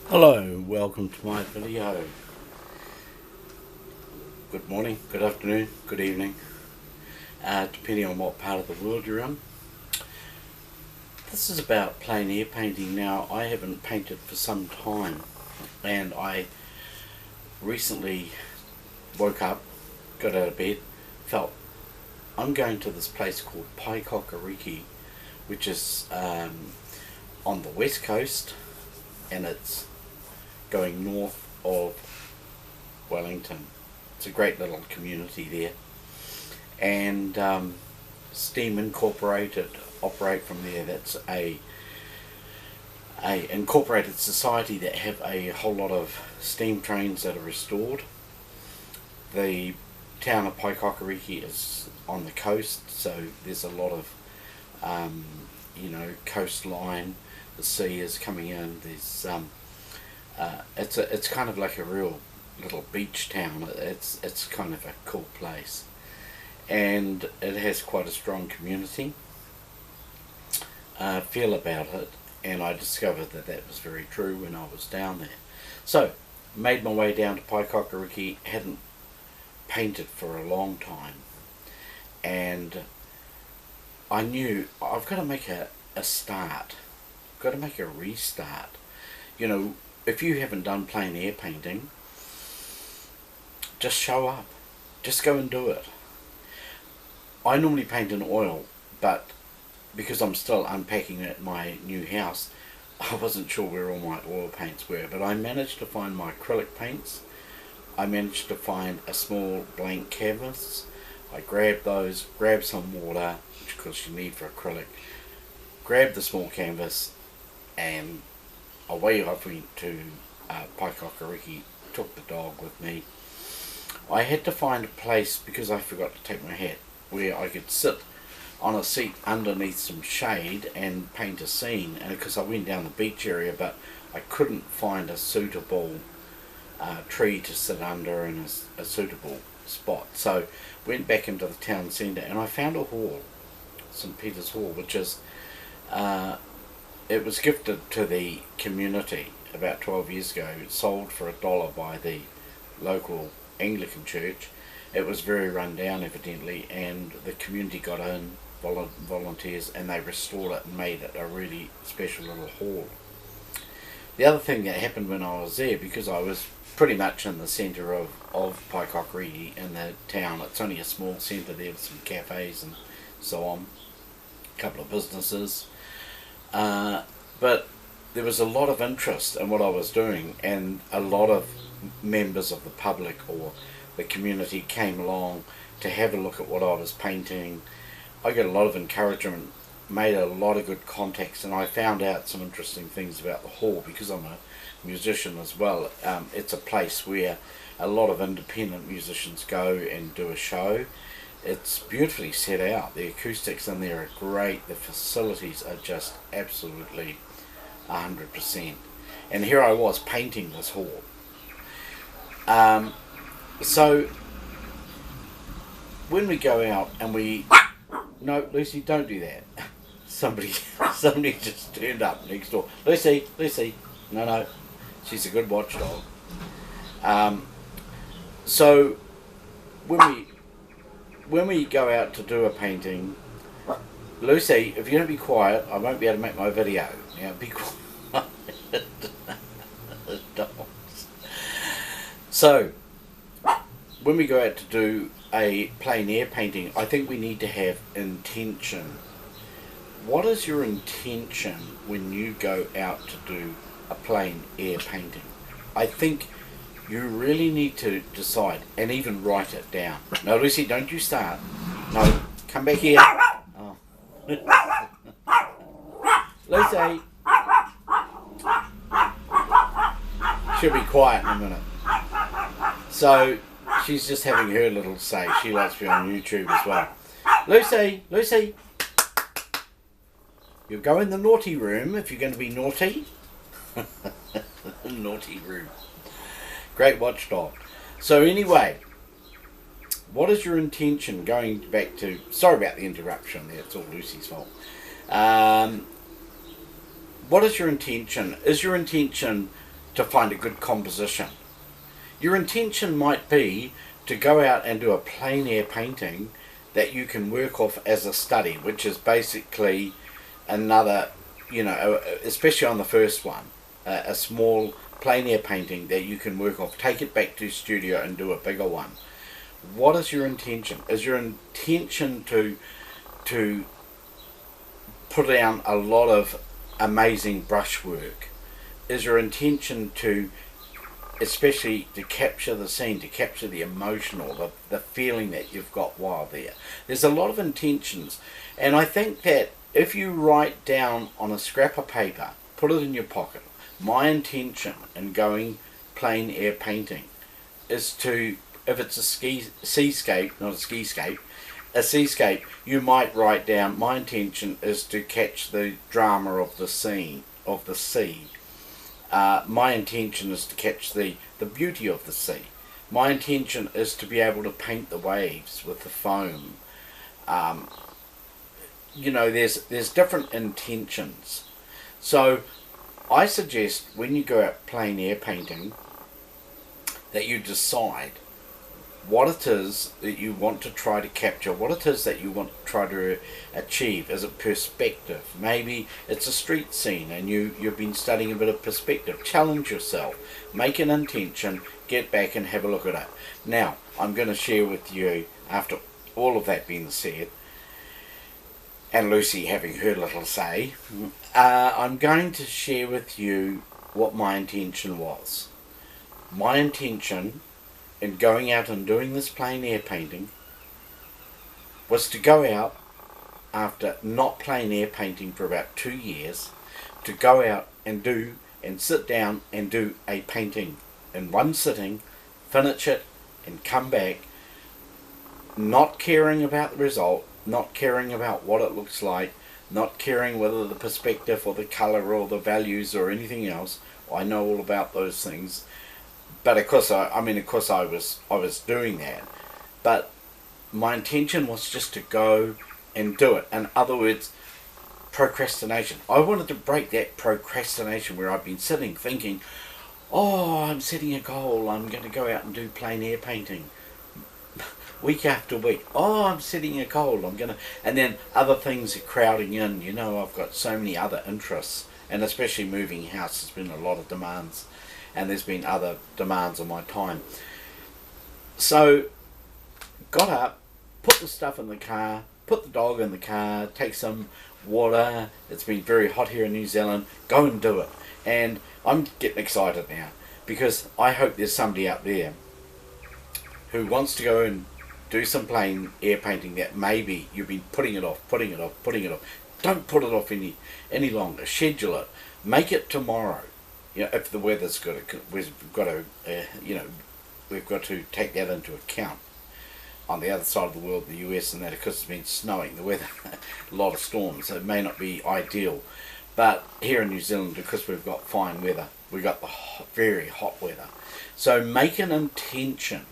Hello, welcome to my video. Good morning, good afternoon, good evening, depending on what part of the world you're in. This is about plein air painting. Now, I haven't painted for some time, and I recently woke up, got out of bed, felt I'm going to this place called Paikokariki, which is on the west coast, and it's going north of Wellington. It's a great little community there, and Steam Incorporated operate from there. That's a incorporated society that have a whole lot of steam trains that are restored. The town of Paikokariki is on the coast, so there's a lot of coastline. The sea is coming in. There's it's kind of like a real little beach town. It's kind of a cool place, and it has quite a strong community feel about it. And I discovered that was very true when I was down there. So made my way down to Paikokariki. Hadn't painted for a long time, and I knew I've got to make a start. I've got to make a restart. If you haven't done plein air painting, just show up. Just go and do it. I normally paint in oil, but because I'm still unpacking at my new house, I wasn't sure where all my oil paints were, but I managed to find my acrylic paints. I managed to find a small blank canvas. I grabbed those, grabbed some water, which of course you need for acrylic, grabbed the small canvas, and away I went to Paikokariki, took the dog with me. I had to find a place, because I forgot to take my hat, where I could sit on a seat underneath some shade and paint a scene. And because I went down the beach area, but I couldn't find a suitable tree to sit under in a suitable spot. So went back into the town centre, and I found a hall, St. Peter's Hall, which is it was gifted to the community about 12 years ago. It sold for $1 by the local Anglican church. It was very run down evidently, and the community got in, volunteers, and they restored it and made it a really special little hall. The other thing that happened when I was there, because I was pretty much in the centre of Paikokariki in the town, it's only a small centre there with some cafes and so on, a couple of businesses, but there was a lot of interest in what I was doing, and a lot of members of the public or the community came along to have a look at what I was painting. I got a lot of encouragement, made a lot of good contacts, and I found out some interesting things about the hall, because I'm a musician as well. It's a place where a lot of independent musicians go and do a show. It's beautifully set out. The acoustics in there are great. The facilities are just absolutely 100%. And here I was painting this hall. So when we go out and no, Lucy, don't do that. Somebody just turned up next door. Lucy, no, she's a good watchdog. So when we go out to do a painting, Lucy, if you don't be quiet, I won't be able to make my video. Now, be quiet. Dogs. So, when we go out to do a plein air painting, I think we need to have intention. What is your intention when you go out to do a plein air painting? I think you really need to decide and even write it down. No, Lucy, don't you start. No, come back here. Oh. Lucy. She'll be quiet in a minute. So, she's just having her little say. She likes to be on YouTube as well. Lucy. You'll go in the naughty room if you're going to be naughty. Naughty room. Great watchdog. So anyway, what is your intention going back to... Sorry about the interruption there. It's all Lucy's fault. What is your intention? Is your intention to find a good composition. Your intention might be to go out and do a plein air painting that you can work off as a study, which is basically another, especially on the first one, a small plein air painting that you can work off, take it back to your studio and do a bigger one. What is your intention? Is your intention to put down a lot of amazing brushwork? Is your intention to, especially to capture the scene, to capture the emotional, the feeling that you've got while there? There's a lot of intentions, and I think that if you write down on a scrap of paper, put it in your pocket, my intention in going plein air painting is to, if it's a seascape, not a skiscape, a seascape, you might write down, my intention is to catch the drama of the scene, of the sea. My intention is to catch the beauty of the sea. My intention is to be able to paint the waves with the foam. There's different intentions. So I suggest when you go out plein air painting that you decide what it is that you want to try to capture, what it is that you want to try to achieve. Is it perspective? Maybe it's a street scene and you've been studying a bit of perspective. Challenge yourself, make an intention, get back and have a look at it. Now, I'm going to share with you, after all of that being said, and Lucy having her little say, I'm going to share with you what my intention was. My intention in going out and doing this plein air painting was to go out, after not plein air painting for about 2 years, to go out and do and sit down and do a painting in one sitting, finish it and come back, not caring about the result, not caring about what it looks like, not caring whether the perspective or the colour or the values or anything else. I know all about those things. But of course I was doing that. But my intention was just to go and do it. In other words, procrastination. I wanted to break that procrastination where I've been sitting thinking, oh, I'm setting a goal, I'm going to go out and do plein air painting week after week. Oh, I'm setting a goal, and then other things are crowding in. I've got so many other interests, and especially moving house, there's been a lot of demands. And there's been other demands on my time. So, got up, put the stuff in the car, put the dog in the car, take some water. It's been very hot here in New Zealand. Go and do it. And I'm getting excited now, because I hope there's somebody out there who wants to go and do some plein air painting that maybe you've been putting it off. Don't put it off any longer. Schedule it. Make it tomorrow. If the weather's good, we've got to take that into account. On the other side of the world, the US and that, because it's been snowing, the weather, a lot of storms, so it may not be ideal. But here in New Zealand, because we've got fine weather, we've got the very hot weather. So make an intention.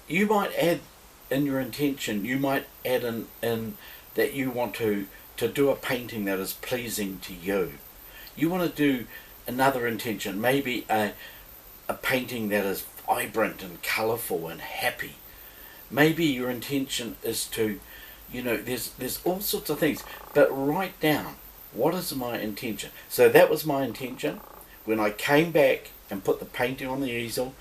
You might add in your intention, you might add in that you want to do a painting that is pleasing to you. You want to do another intention, maybe a painting that is vibrant and colourful and happy. Maybe your intention is to, there's all sorts of things, but write down, what is my intention? So that was my intention. When I came back and put the painting on the easel,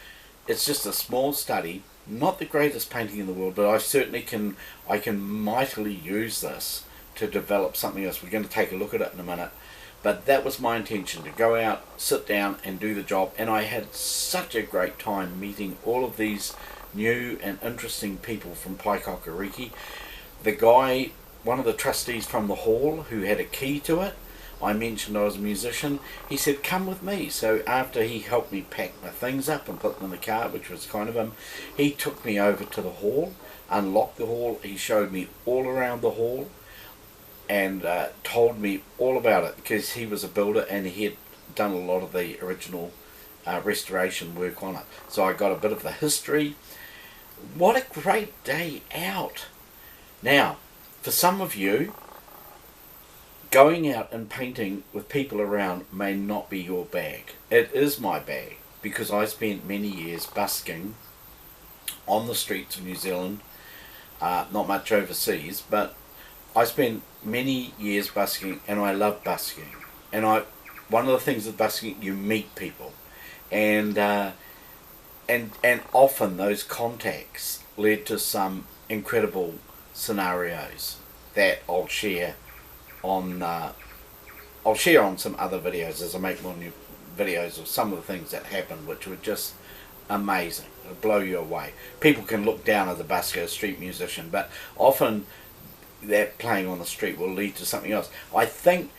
it's just a small study, not the greatest painting in the world, but I can mightily use this to develop something else. We're going to take a look at it in a minute. But that was my intention, to go out, sit down and do the job. And I had such a great time meeting all of these new and interesting people from Paikakariki. The guy, one of the trustees from the hall who had a key to it, I mentioned I was a musician, he said, come with me. So after he helped me pack my things up and put them in the car, which was kind of him, he took me over to the hall, unlocked the hall, he showed me all around the hall, and told me all about it, because he was a builder and he had done a lot of the original restoration work on it. So I got a bit of the history. What a great day out. Now, for some of you, going out and painting with people around may not be your bag. It is my bag, because I spent many years busking on the streets of New Zealand, not much overseas, but I spent many years busking, and I love busking. And one of the things with busking, you meet people, and often those contacts led to some incredible scenarios that I'll share on some other videos as I make more new videos of some of the things that happened, which were just amazing. It'll blow you away. People can look down at the busker, street musician, but often that playing on the street will lead to something else. I think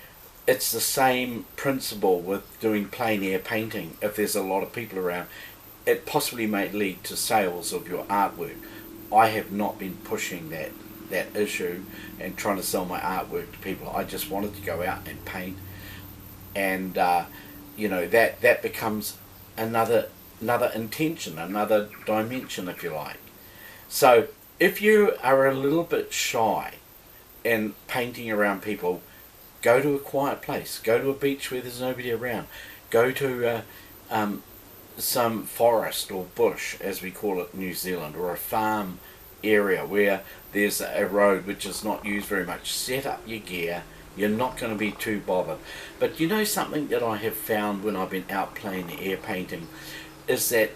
it's the same principle with doing plein air painting. If there's a lot of people around, it possibly may lead to sales of your artwork. I have not been pushing that issue and trying to sell my artwork to people. I just wanted to go out and paint, and that becomes another intention, another dimension, if you like. So if you are a little bit shy in painting around people, go to a quiet place, go to a beach where there's nobody around, go to some forest or bush, as we call it in New Zealand, or a farm area where there's a road which is not used very much. Set up your gear. You're not going to be too bothered. But you know, something that I have found when I've been out plein air painting is that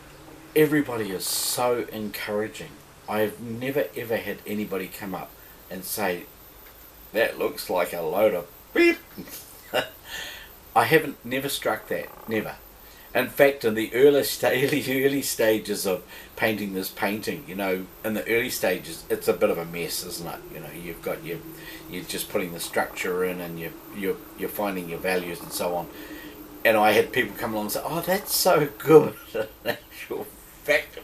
everybody is so encouraging. I've never ever had anybody come up and say, that looks like a load of beep. I haven't never struck that, never. In fact, in the early stages of painting this painting, in the early stages, it's a bit of a mess, isn't it? You've got you're just putting the structure in, and you're finding your values and so on. And I had people come along and say, "Oh, that's so good." In actual fact,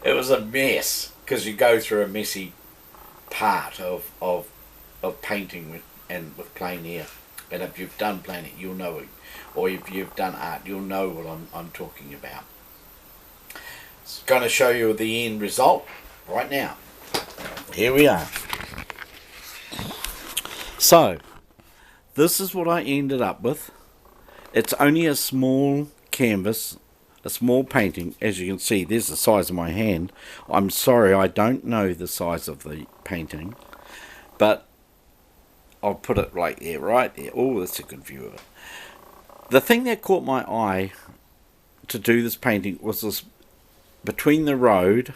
it was a mess, because you go through a messy part of painting with plein air. And if you've done plein air, you'll know it. Or if you've done art, you'll know what I'm talking about. It's going to show you the end result right now. Here we are. So, this is what I ended up with. It's only a small canvas, a small painting. As you can see, there's the size of my hand. I'm sorry, I don't know the size of the painting, but I'll put it right there. Oh, that's a good view of it. The thing that caught my eye to do this painting was this: between the road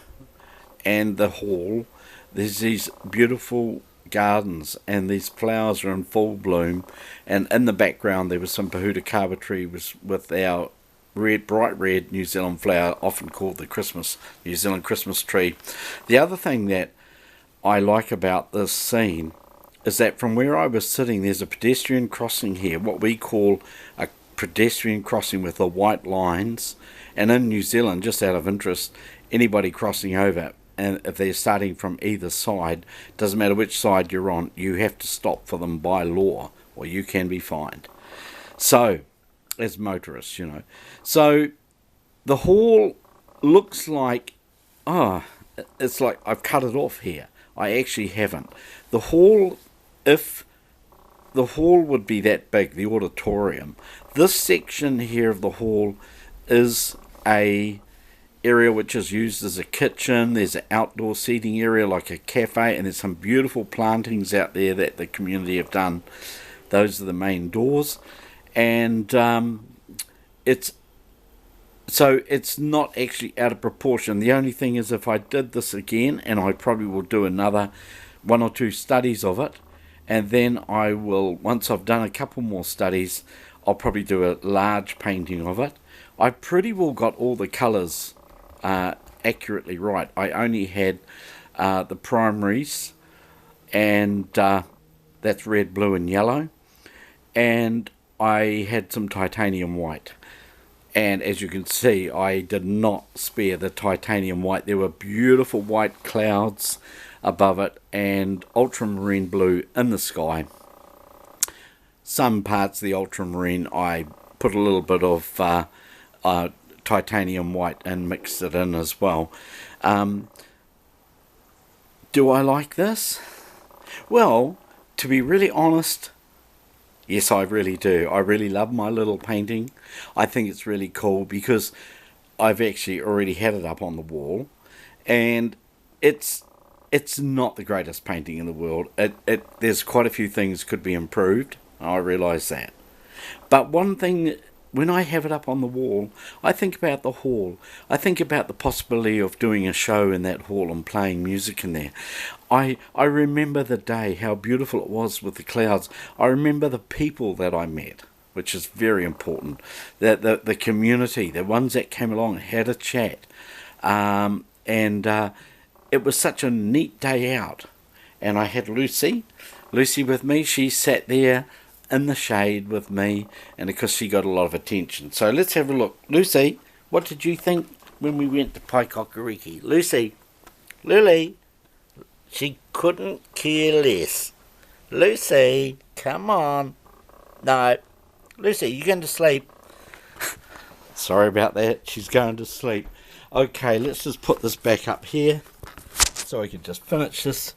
and the hall, there's these beautiful gardens, and these flowers are in full bloom, and in the background there was some Pohuta Kava tree with our bright red New Zealand flower, often called the New Zealand Christmas tree. The other thing that I like about this scene is that from where I was sitting, there's a pedestrian crossing here, what we call a pedestrian crossing with the white lines. And in New Zealand, just out of interest, anybody crossing over, and if they're starting from either side, doesn't matter which side you're on, you have to stop for them by law, or you can be fined. So, as motorists, So, the hall looks like, it's like I've cut it off here. I actually haven't. The hall, if the hall would be that big, the auditorium, this section here of the hall is a area which is used as a kitchen. There's an outdoor seating area like a cafe, and there's some beautiful plantings out there that the community have done. Those are the main doors, and it's not actually out of proportion. The only thing is, if I did this again, and I probably will do another 1 or 2 studies of it, and then I will, once I've done a couple more studies, I'll probably do a large painting of it. I pretty well got all the colours accurately right. I only had the primaries, and that's red, blue and yellow, and I had some titanium white. And as you can see, I did not spare the titanium white. There were beautiful white clouds above it and ultramarine blue in the sky. Some parts of the ultramarine I put a little bit of titanium white and mixed it in as well. Do I like this? Well, to be really honest, Yes, I really do. I really love my little painting. I think it's really cool because I've actually already had it up on the wall, and it's it's not the greatest painting in the world. There's quite a few things could be improved. I realise that. But one thing, when I have it up on the wall, I think about the hall. I think about the possibility of doing a show in that hall and playing music in there. I remember the day, how beautiful it was with the clouds. I remember the people that I met, which is very important. The community, the ones that came along and had a chat. And it was such a neat day out. And I had Lucy with me. She sat there in the shade with me, and because she got a lot of attention. So let's have a look. Lucy, what did you think when we went to Paikokariki? Lucy, Lily, she couldn't care less. Lucy, come on. No, Lucy, you're going to sleep. Sorry about that. She's going to sleep. Okay, let's just put this back up here so I can just finish this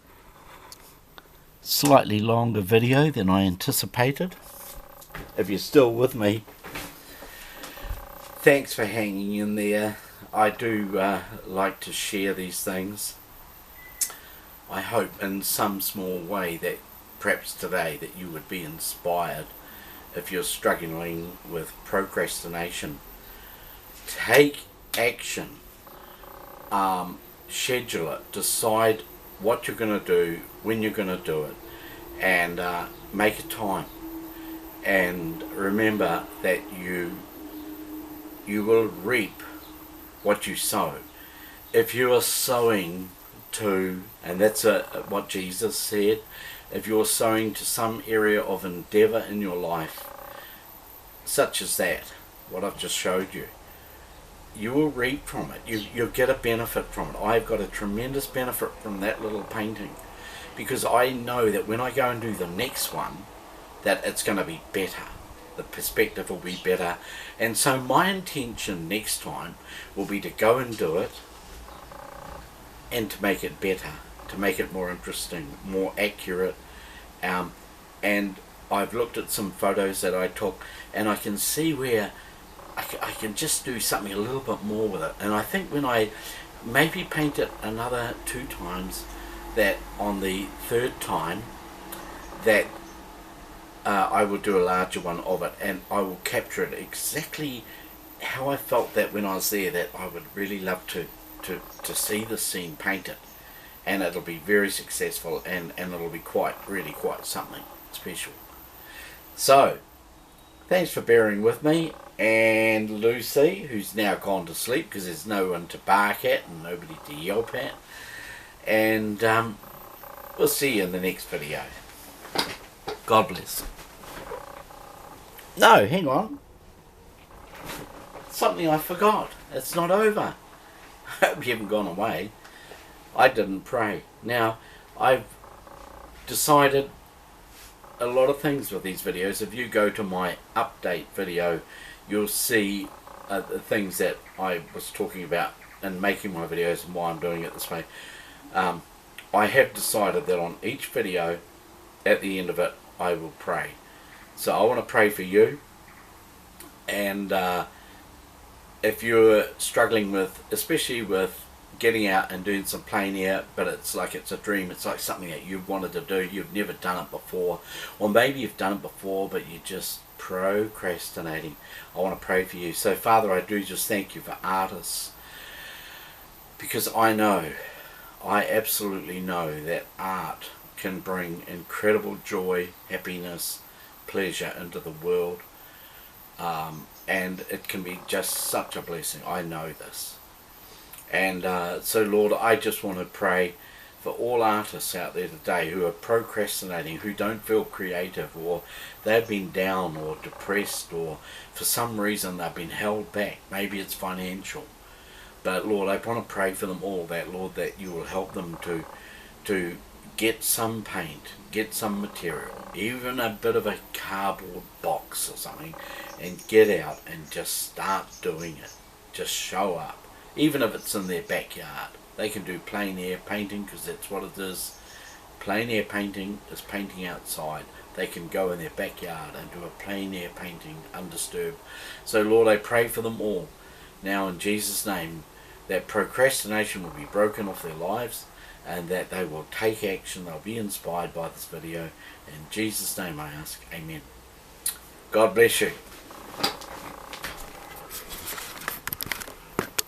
slightly longer video than I anticipated. If you're still with me, thanks for hanging in there. I do like to share these things. I hope in some small way that perhaps today that you would be inspired. If you're struggling with procrastination, take action. Schedule it. Decide what you're going to do, when you're going to do it, and make a time. And remember that you will reap what you sow. If you are sowing to, and that's what Jesus said, if you're sowing to some area of endeavour in your life, such as that, what I've just showed you, you will reap from it. You'll get a benefit from it. I've got a tremendous benefit from that little painting, because I know that when I go and do the next one, that it's going to be better. The perspective will be better. And so my intention next time will be to go and do it and to make it better, to make it more interesting, more accurate. And I've looked at some photos that I took, and I can see where I can just do something a little bit more with it. And I think when I maybe paint it another 2 times, that on the 3rd time that I will do a larger one of it, and I will capture it exactly how I felt that when I was there, that I would really love to see the scene painted, and it'll be very successful, and it'll be really quite something special. So thanks for bearing with me. And Lucy, who's now gone to sleep because there's no one to bark at and nobody to yelp at. And we'll see you in the next video. God bless. No, hang on. Something I forgot. It's not over. I hope you haven't gone away. I didn't pray. Now, I've decided a lot of things with these videos. If you go to my update video, you'll see the things that I was talking about in making my videos and why I'm doing it this way. I have decided that on each video, at the end of it, I will pray. So I want to pray for you. And if you're struggling with, especially with getting out and doing some plein air, but it's like it's a dream, it's like something that you've wanted to do, you've never done it before, or maybe you've done it before but you're just procrastinating, I want to pray for you. So Father, I do just thank you for artists, because I absolutely know that art can bring incredible joy, happiness, pleasure into the world, and it can be just such a blessing. I know this. And so Lord, I just want to pray for all artists out there today who are procrastinating, who don't feel creative, or they've been down or depressed, or for some reason they've been held back. Maybe it's financial. But Lord, I want to pray for them all, that Lord, that you will help them to get some paint, get some material, even a bit of a cardboard box or something, and get out and just start doing it. Just show up. Even if it's in their backyard, they can do plein air painting, because that's what it is. Plein air painting is painting outside. they can go in their backyard and do a plein air painting undisturbed. So Lord, I pray for them all now in Jesus' name, that procrastination will be broken off their lives and that they will take action. They'll be inspired by this video. In Jesus' name I ask, amen. God bless you.